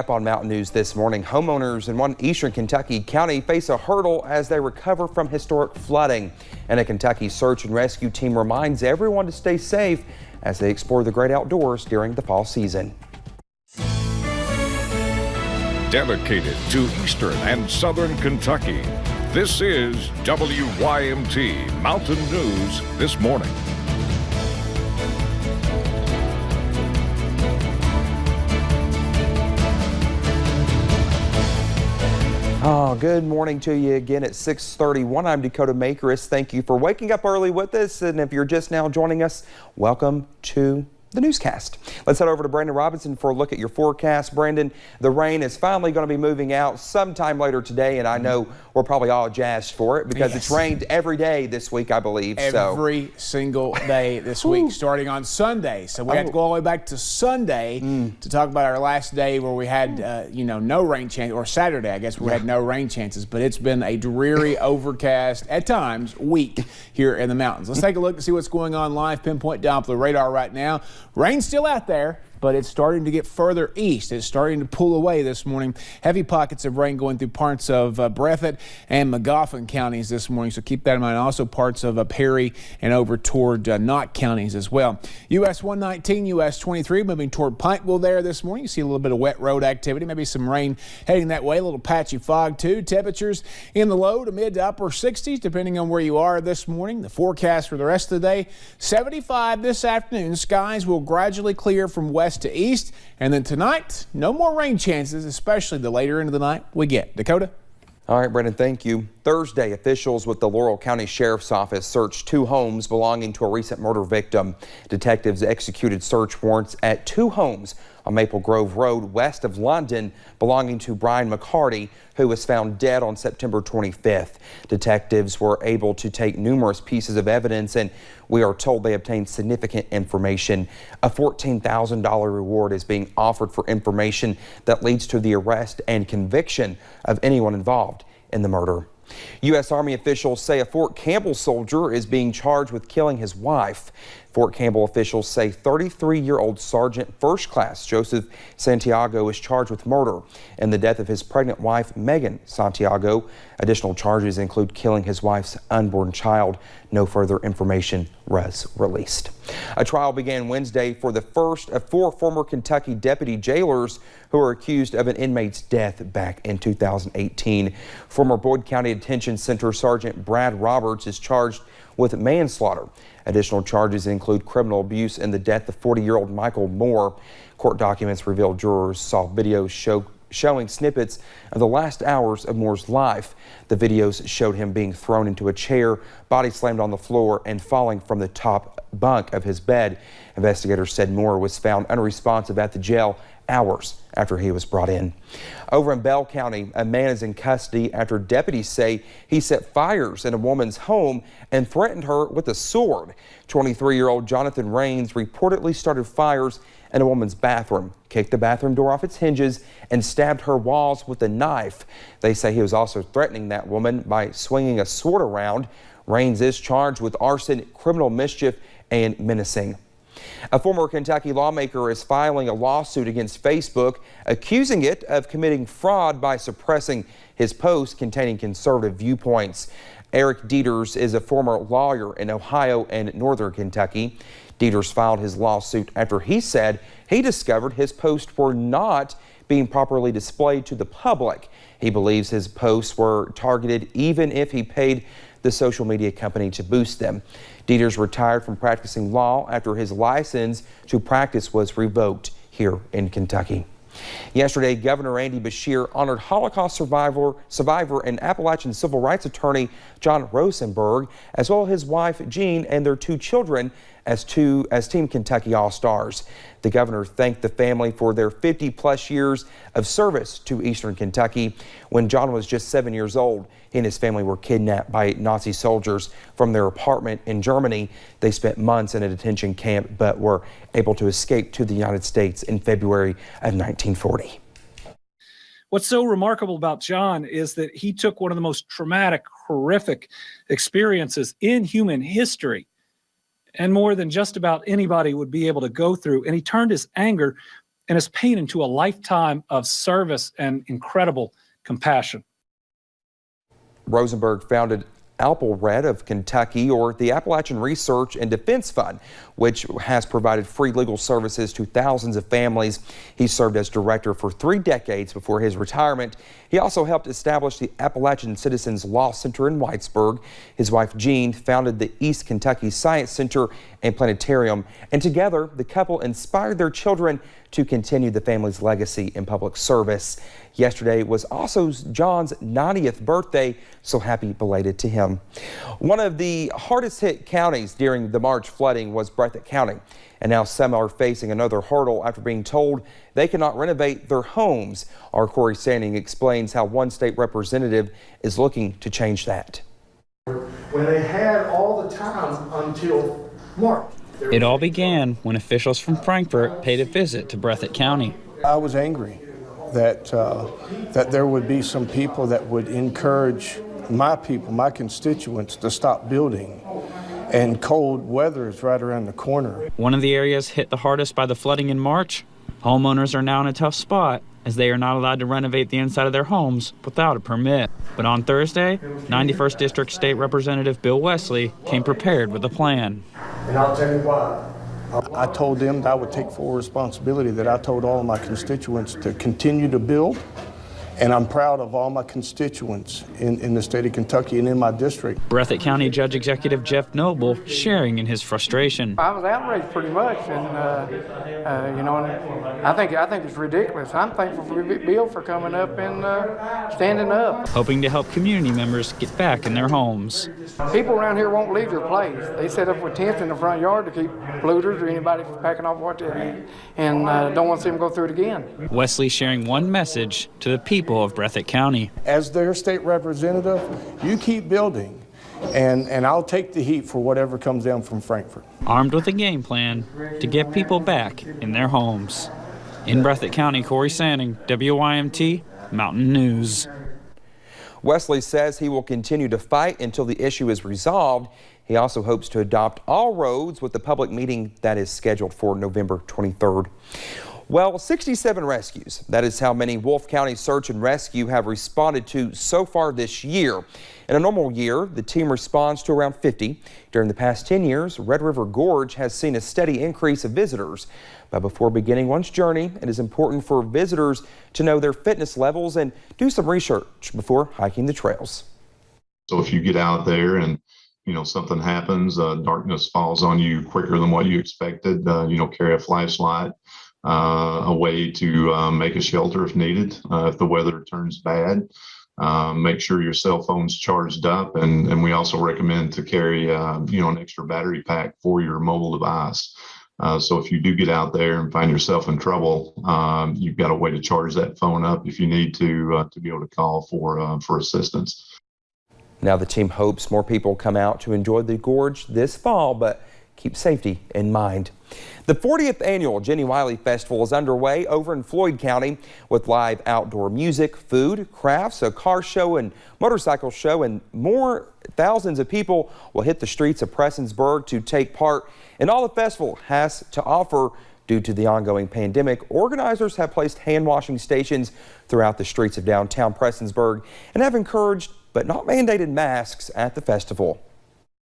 Up on Mountain News this morning, homeowners in one eastern Kentucky county face a hurdle as they recover from historic flooding. And a Kentucky search and rescue team reminds everyone to stay safe as they explore the great outdoors during the fall season. Dedicated to eastern and southern Kentucky, this is WYMT Mountain News this morning. Oh, good morning to you again at 6:31. I'm Dakota Makeris. Thank you for waking up early with us. And if you're just now joining us, welcome to the newscast. Let's head over to Brandon Robinson for a look at your forecast. Brandon, the rain is finally going to be moving out sometime later today, and I know we're probably all jazzed for it because it's rained every day this week, I believe. Every single day this week, starting on Sunday. So we have to go all the way back to Sunday to talk about our last day where we had, no rain chance, or Saturday, I guess, where we had no rain chances. But it's been a dreary, overcast, at times, week here in the mountains. Let's take a look and see what's going on live. Pinpoint Doppler radar right now. Rain's still out there, but it's starting to get further east. It's starting to pull away this morning. Heavy pockets of rain going through parts of Breathitt and Magoffin counties this morning, so keep that in mind. Also parts of Perry and over toward Knott counties as well. US 119, US 23 moving toward Pikeville there this morning. You see a little bit of wet road activity, maybe some rain heading that way, a little patchy fog too. Temperatures in the low to mid to upper 60s depending on where you are this morning. The forecast for the rest of the day, 75 this afternoon. Skies will gradually clear from west to east, and then tonight no more rain chances, especially the later into the night we get. Dakota? All right, Brandon, thank you. Thursday, officials with the Laurel County Sheriff's Office searched 2 homes belonging to a recent murder victim. Detectives executed search warrants at 2 homes on Maple Grove Road west of London belonging to Brian McCarty, who was found dead on September 25th. Detectives were able to take numerous pieces of evidence, and we are told they obtained significant information. A $14,000 reward is being offered for information that leads to the arrest and conviction of anyone involved in the murder. U.S. Army officials say a Fort Campbell soldier is being charged with killing his wife. Fort Campbell officials say 33-year-old Sergeant First Class Joseph Santiago is charged with murder in the death of his pregnant wife, Megan Santiago. Additional charges include killing his wife's unborn child. No further information was released. A trial began Wednesday for the first of 4 former Kentucky deputy jailers who are accused of an inmate's death back in 2018. Former Boyd County Detention Center Sergeant Brad Roberts is charged with manslaughter. Additional charges include criminal abuse in the death of 40-year-old Michael Moore. Court documents reveal jurors saw videos showing snippets of the last hours of Moore's life. The videos showed him being thrown into a chair, body slammed on the floor, and falling from the top bunk of his bed. Investigators said Moore was found unresponsive at the jail hours after he was brought in. Over in Bell County, a man is in custody after deputies say he set fires in a woman's home and threatened her with a sword. 23-year-old Jonathan Rains reportedly started fires in a woman's bathroom, kicked the bathroom door off its hinges, and stabbed her walls with a knife. They say he was also threatening that woman by swinging a sword around. Rains is charged with arson, criminal mischief, and menacing. A former Kentucky lawmaker is filing a lawsuit against Facebook, accusing it of committing fraud by suppressing his posts containing conservative viewpoints. Eric Dieters is a former lawyer in Ohio and northern Kentucky. Dieters filed his lawsuit after he said he discovered his posts were not being properly displayed to the public. He believes his posts were targeted even if he paid the social media company to boost them. Dieters retired from practicing law after his license to practice was revoked here in Kentucky. Yesterday, Governor Andy Beshear honored Holocaust survivor and Appalachian civil rights attorney John Rosenberg, as well as his wife Jean and their 2 children as Team Kentucky All-Stars. The governor thanked the family for their 50-plus years of service to Eastern Kentucky. When John was just 7 years old, he and his family were kidnapped by Nazi soldiers from their apartment in Germany. They spent months in a detention camp but were able to escape to the United States in February of 1940. What's so remarkable about John is that he took one of the most traumatic, horrific experiences in human history, and more than just about anybody would be able to go through, and he turned his anger and is painting to a lifetime of service and incredible compassion. Rosenberg founded Apple Red of Kentucky, or the Appalachian Research and Defense Fund, which has provided free legal services to thousands of families. He served as director for 3 decades before his retirement. He also helped establish the Appalachian Citizens Law Center in Whitesburg. His wife Jean founded the East Kentucky Science Center and Planetarium, and together the couple inspired their children to continue the family's legacy in public service. Yesterday was also John's 90th birthday, so happy belated to him. One of the hardest hit counties during the March flooding was Breathitt County, and now some are facing another hurdle after being told they cannot renovate their homes. Our Corey Standing explains how one state representative is looking to change that. When they had all the time until March. It all began when officials from Frankfort paid a visit to Breathitt County. I was angry that there would be some people that would encourage my people, my constituents, to stop building, and cold weather is right around the corner. One of the areas hit the hardest by the flooding in March. Homeowners are now in a tough spot as they are not allowed to renovate the inside of their homes without a permit. But on Thursday, 91st District State Representative Bill Wesley came prepared with a plan. And I'll tell you why. I told them that I would take full responsibility, that I told all of my constituents to continue to build, and I'm proud of all my constituents in the state of Kentucky and in my district. Breathitt County Judge Executive Jeff Noble sharing in his frustration. I was outraged pretty much, and you know, I think it's ridiculous. I'm thankful for Bill for coming up and standing up. Hoping to help community members get back in their homes. People around here won't leave their place. They set up with tents in the front yard to keep polluters or anybody from packing off what they need, and don't want to see them go through it again. Wesley sharing one message to the people of Breathitt County. As their state representative, you keep building, and I'll take the heat for whatever comes down from Frankfort. Armed with a game plan to get people back in their homes. In Breathitt County, Corey Sanning, WYMT Mountain News. Wesley says he will continue to fight until the issue is resolved. He also hopes to adopt all roads with the public meeting that is scheduled for November 23rd. Well, 67 rescues. That is how many Wolfe County Search and Rescue have responded to so far this year. In a normal year, the team responds to around 50. During the past 10 years, Red River Gorge has seen a steady increase of visitors. But before beginning one's journey, it is important for visitors to know their fitness levels and do some research before hiking the trails. So if you get out there and something happens, darkness falls on you quicker than what you expected, carry a flashlight. A way to make a shelter if needed, if the weather turns bad. Make sure your cell phone's charged up, and we also recommend to carry an extra battery pack for your mobile device. So if you do get out there and find yourself in trouble, you've got a way to charge that phone up if you need to be able to call for assistance. Now the team hopes more people come out to enjoy the gorge this fall, but keep safety in mind. The 40th annual Jenny Wiley Festival is underway over in Floyd County with live outdoor music, food, crafts, a car show and motorcycle show, and more. Thousands of people will hit the streets of Prestonsburg to take part in all the festival has to offer. Due to the ongoing pandemic, organizers have placed hand washing stations throughout the streets of downtown Prestonsburg and have encouraged but not mandated masks at the festival.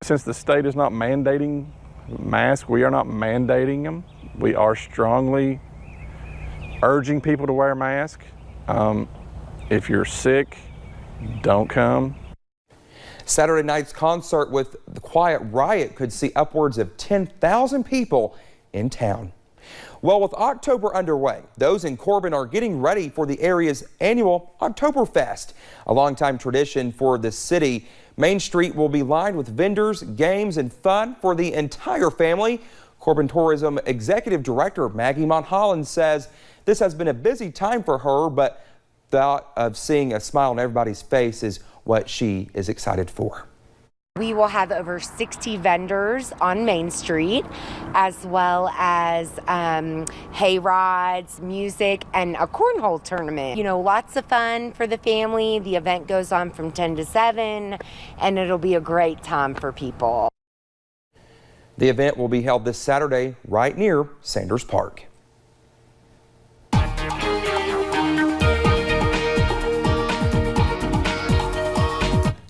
Since the state is not mandating masks, we are not mandating them. We are strongly urging people to wear a mask. If you're sick, don't come. Saturday night's concert with the Quiet Riot could see upwards of 10,000 people in town. Well, with October underway, those in Corbin are getting ready for the area's annual OKtoberfest, a longtime tradition for the city. Main Street will be lined with vendors, games, and fun for the entire family. Corbin Tourism Executive Director Maggie Monholland says this has been a busy time for her, but the thought of seeing a smile on everybody's face is what she is excited for. We will have over 60 vendors on Main Street, as well as hay rides, music, and a cornhole tournament. Lots of fun for the family. The event goes on from 10 to 7, and it'll be a great time for people. The event will be held this Saturday right near Sanders Park.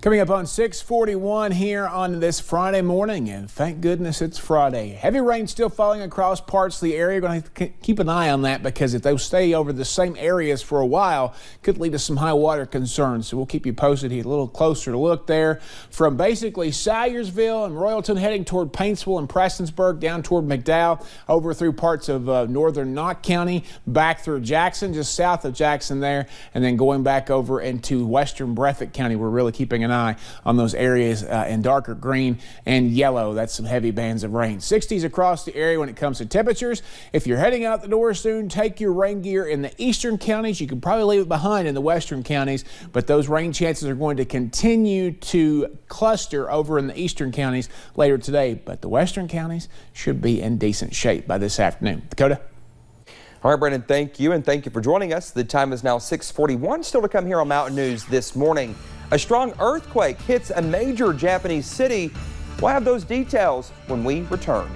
Coming up on 641 here on this Friday morning, and thank goodness it's Friday. Heavy rain still falling across parts of the area. Going to keep an eye on that because if they stay over the same areas for a while, could lead to some high water concerns. So we'll keep you posted here. A little closer to look there from basically Salyersville and Royalton heading toward Paintsville and Prestonsburg, down toward McDowell, over through parts of northern Knott County, back through Jackson, just south of Jackson there, and then going back over into western Breathitt County. We're really keeping an eye on those areas in darker green and yellow. That's some heavy bands of rain. 60s across the area when it comes to temperatures. If you're heading out the door soon, take your rain gear in the eastern counties. You can probably leave it behind in the western counties, but those rain chances are going to continue to cluster over in the eastern counties later today. But the western counties should be in decent shape by this afternoon. Dakota? All right, Brandon, thank you, and thank you for joining us. The time is now 6:41. Still to come here on Mountain News this morning. A strong earthquake hits a major Japanese city. We'll have those details when we return.